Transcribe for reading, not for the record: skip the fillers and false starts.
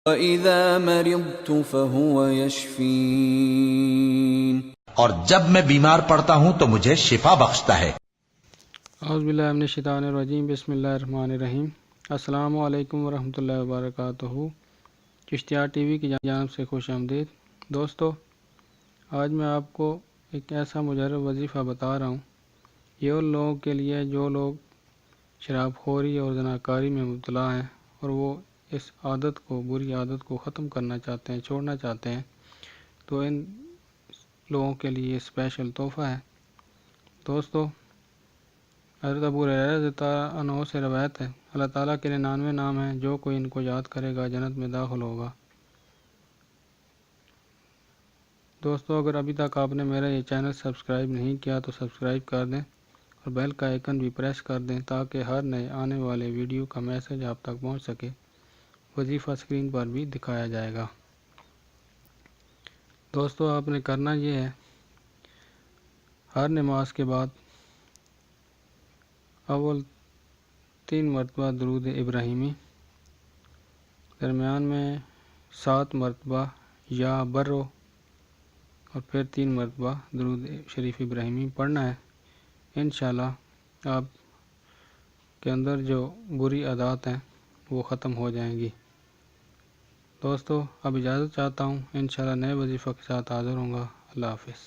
وَإِذَا مَرِضْتُ فَهُوَ يَشْفِينِ، اور جب میں بیمار پڑتا ہوں تو مجھے شفا بخشتا ہے۔ اعوذ باللہ من الشیطان الرجیم، بسم اللہ الرحمن الرحیم۔ السلام علیکم ورحمۃ اللہ وبرکاتہ۔ چشتیہ ٹی وی کی جانب سے خوش آمدید۔ دوستو، آج میں آپ کو ایک ایسا مجرب وظیفہ بتا رہا ہوں، یہ ان لوگوں کے لیے جو لوگ شراب خوری اور زناکاری میں مبتلا ہیں اور وہ اس عادت کو، بری عادت کو ختم کرنا چاہتے ہیں، چھوڑنا چاہتے ہیں، تو ان لوگوں کے لیے اسپیشل تحفہ ہے۔ دوستو، حضرت ابو ہریرہ رضی اللہ عنہ سے روایت ہے، اللہ تعالیٰ کے 99 نام ہیں، جو کوئی ان کو یاد کرے گا جنت میں داخل ہوگا۔ دوستو، اگر ابھی تک آپ نے میرا یہ چینل سبسکرائب نہیں کیا تو سبسکرائب کر دیں اور بیل کا آئیکن بھی پریس کر دیں تاکہ ہر نئے آنے والے ویڈیو کا میسج آپ تک پہنچ سکے۔ وظیفہ اسکرین پر بھی دکھایا جائے گا۔ دوستو، آپ نے کرنا یہ ہے، ہر نماز کے بعد اول 3 مرتبہ درود ابراہیمی، درمیان میں 7 مرتبہ یا برو اور پھر 3 مرتبہ درود شریف ابراہیمی پڑھنا ہے۔ انشاءاللہ آپ کے اندر جو بری عادات ہیں وہ ختم ہو جائیں گی۔ دوستو، اب اجازت چاہتا ہوں، انشاءاللہ نئے وظیفہ کے ساتھ حاضر ہوں گا۔ اللہ حافظ۔